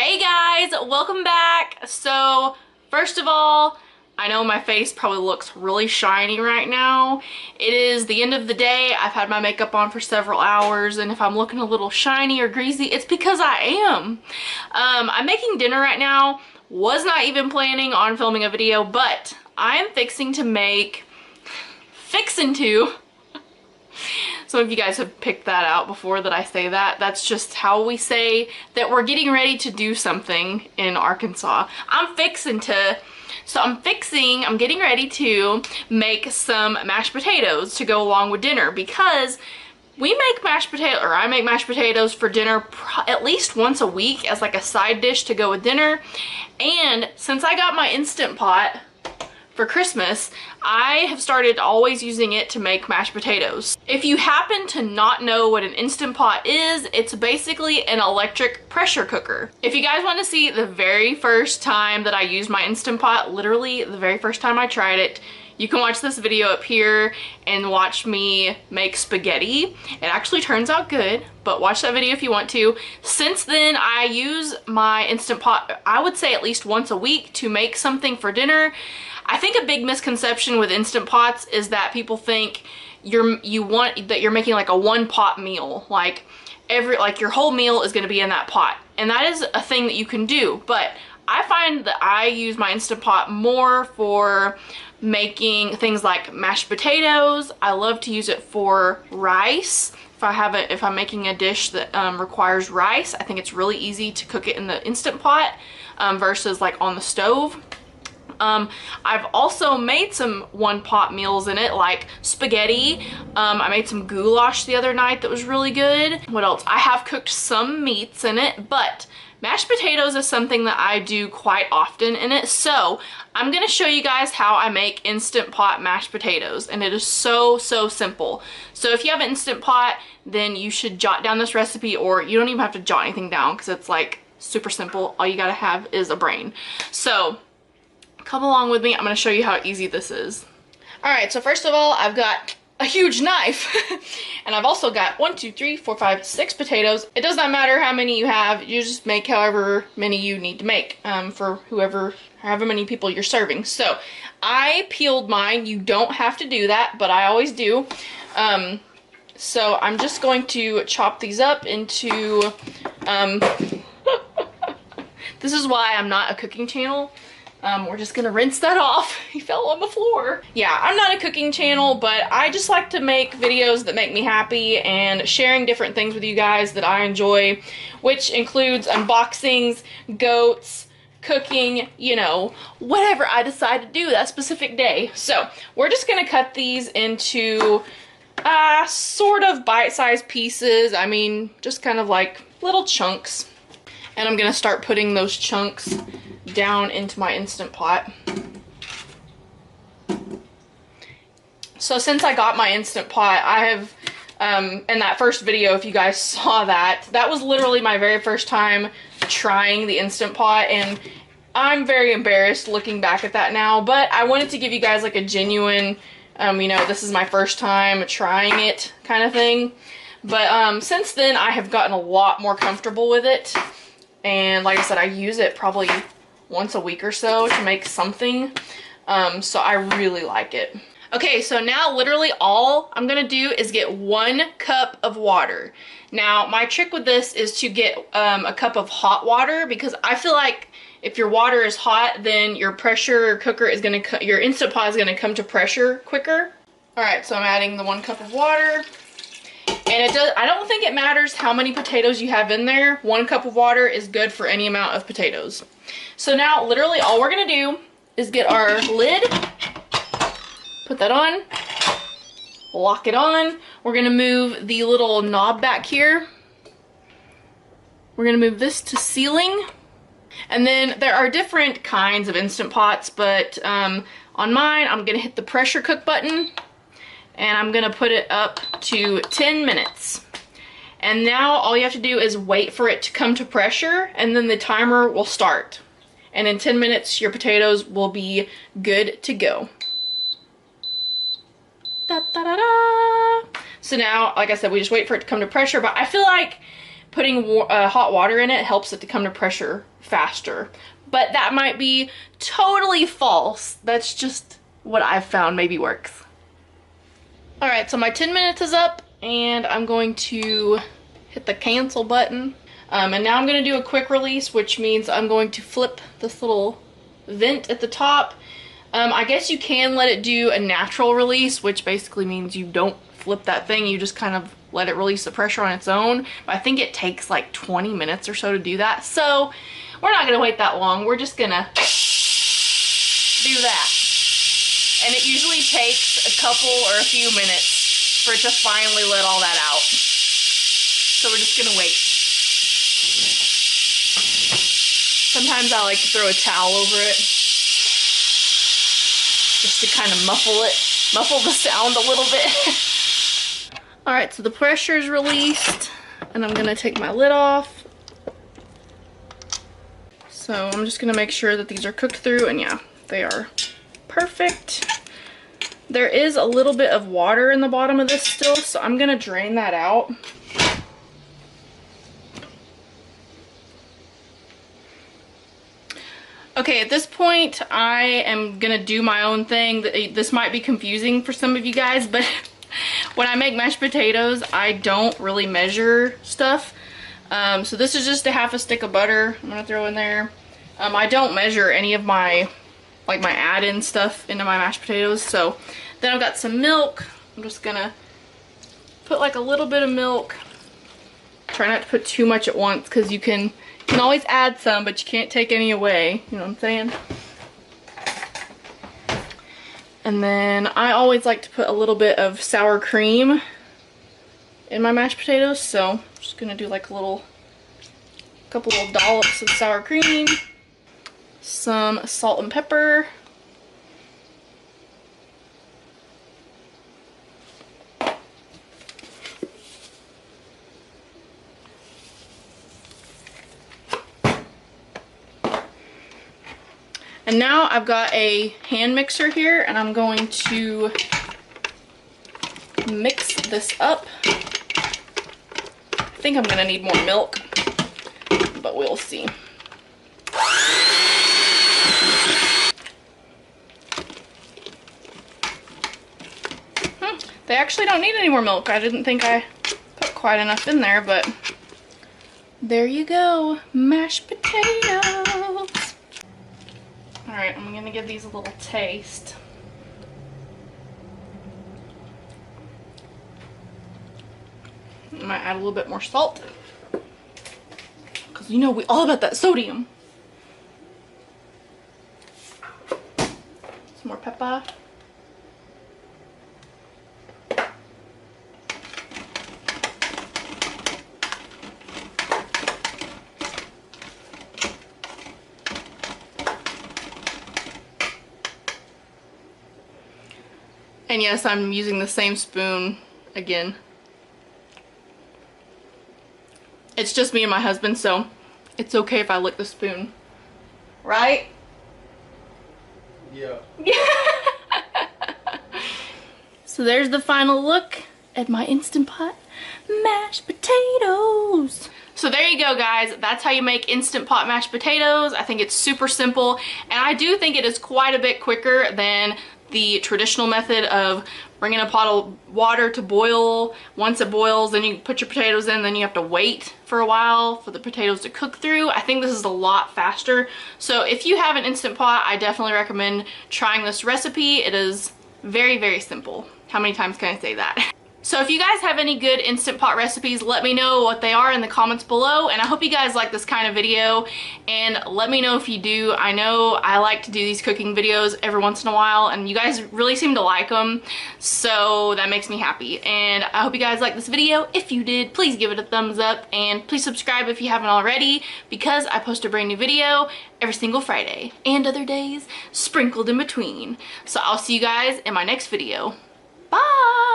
Hey guys, welcome back. So first of all, I know my face probably looks really shiny right now. It is the end of the day. I've had my makeup on for several hours, and if I'm looking a little shiny or greasy, it's because I am. I'm making dinner right now. Was not even planning on filming a video, but I am fixing to make Some of you guys have picked that out before that I say that. That's just how we say that we're getting ready to do something in Arkansas. I'm getting ready to make some mashed potatoes to go along with dinner, because I make mashed potatoes for dinner at least once a week as like a side dish to go with dinner. And since I got my Instant Pot for Christmas, I have started always using it to make mashed potatoes. If you happen to not know what an Instant Pot is, it's basically an electric pressure cooker. If you guys want to see the very first time that I used my Instant Pot, literally the very first time I tried it, you can watch this video up here and watch me make spaghetti. It actually turns out good, but watch that video if you want to. Since then, I use my Instant Pot, I would say at least once a week, to make something for dinner. I think a big misconception with Instant Pots is that people think you're making like a one pot meal, like your whole meal is going to be in that pot, and that is a thing that you can do. But I find that I use my Instant Pot more for making things like mashed potatoes. I love to use it for rice. If I'm making a dish that requires rice, I think it's really easy to cook it in the Instant Pot versus like on the stove. I've also made some one pot meals in it, like spaghetti. I made some goulash the other night that was really good. What else? I have cooked some meats in it, but mashed potatoes is something that I do quite often in it. So I'm going to show you guys how I make Instant Pot mashed potatoes, and it is so simple. So if you have an Instant Pot, then you should jot down this recipe, or you don't even have to jot anything down because it's like super simple. All you gotta have is a brain. So come along with me. I'm going to show you how easy this is. Alright, so first of all, I've got a huge knife. And I've also got 1, 2, 3, 4, 5, 6 potatoes. It does not matter how many you have. You just make however many you need to make for however many people you're serving. So I peeled mine. You don't have to do that, but I always do. So I'm just going to chop these up into... This is why I'm not a cooking channel. We're just gonna rinse that off. He fell on the floor. Yeah, I'm not a cooking channel, but I just like to make videos that make me happy and sharing different things with you guys that I enjoy, which includes unboxings, goats, cooking, you know, whatever I decide to do that specific day. So we're just gonna cut these into sort of bite-sized pieces. I mean, just kind of like little chunks. And I'm gonna start putting those chunks down into my Instant Pot. So since I got my Instant Pot, I have, in that first video, if you guys saw that, that was literally my very first time trying the Instant Pot, and I'm very embarrassed looking back at that now, but I wanted to give you guys like a genuine, you know, this is my first time trying it kind of thing. But since then, I have gotten a lot more comfortable with it, and like I said, I use it probably once a week or so to make something, so I really like it. Okay, so now literally all I'm gonna do is get 1 cup of water. Now my trick with this is to get a cup of hot water, because I feel like if your water is hot, then your pressure cooker is gonna, your Instant Pot is gonna come to pressure quicker. Alright, so I'm adding the 1 cup of water. And I don't think it matters how many potatoes you have in there. 1 cup of water is good for any amount of potatoes. So now literally all we're gonna do is get our lid, put that on, lock it on. We're gonna move the little knob back here. We're gonna move this to sealing. And then there are different kinds of Instant Pots, but on mine, I'm gonna hit the pressure cook button, and I'm gonna put it up to 10 minutes. And now all you have to do is wait for it to come to pressure, and then the timer will start. And in 10 minutes, your potatoes will be good to go. Da, da, da, da. So now, like I said, we just wait for it to come to pressure, but I feel like putting hot water in it helps it to come to pressure faster. But that might be totally false. That's just what I've found maybe works. Alright, so my 10 minutes is up and I'm going to hit the cancel button. And now I'm going to do a quick release, which means I'm going to flip this little vent at the top. I guess you can let it do a natural release, which basically means you don't flip that thing, you just kind of let it release the pressure on its own. But I think it takes like 20 minutes or so to do that, so we're not gonna wait that long. We're just gonna do that. And it usually takes a couple or a few minutes for it to finally let all that out. So we're just gonna wait. Sometimes I like to throw a towel over it, just to kind of muffle the sound a little bit. Alright, so the pressure is released, and I'm gonna take my lid off. So I'm just gonna make sure that these are cooked through, and yeah, they are perfect. There is a little bit of water in the bottom of this still, so I'm gonna drain that out. Okay, at this point, I am gonna do my own thing. This might be confusing for some of you guys, but when I make mashed potatoes, I don't really measure stuff. So this is just a half a stick of butter I'm gonna throw in there. I don't measure any of my, like my add-in stuff into my mashed potatoes. So then I've got some milk. I'm just gonna put like a little bit of milk. Try not to put too much at once, because you can always add some, but you can't take any away. You know what I'm saying? And then I always like to put a little bit of sour cream in my mashed potatoes, so I'm just gonna do like a couple little dollops of sour cream, some salt and pepper, and now I've got a hand mixer here, and I'm going to mix this up. I think I'm gonna need more milk, but we'll see. They actually don't need any more milk. I didn't think I put quite enough in there, but there you go, mashed potatoes. Alright, I'm gonna give these a little taste. I might add a little bit more salt, because you know we all about that sodium. Some more pepper. And yes, I'm using the same spoon again. It's just me and my husband, so it's okay if I lick the spoon. Right? Yeah. So there's the final look at my Instant Pot mashed potatoes. So there you go, guys. That's how you make Instant Pot mashed potatoes. I think it's super simple, and I do think it is quite a bit quicker than the traditional method of bringing a pot of water to boil. Once it boils, then you put your potatoes in, then you have to wait for a while for the potatoes to cook through. I think this is a lot faster. So if you have an Instant Pot, I definitely recommend trying this recipe. It is very, very simple. How many times can I say that? So if you guys have any good Instant Pot recipes, let me know what they are in the comments below, and I hope you guys like this kind of video, and let me know if you do. I know I like to do these cooking videos every once in a while, and you guys really seem to like them, so that makes me happy. And I hope you guys like this video. If you did, please give it a thumbs up, and please subscribe if you haven't already, because I post a brand new video every single Friday, and other days sprinkled in between. So I'll see you guys in my next video. Bye!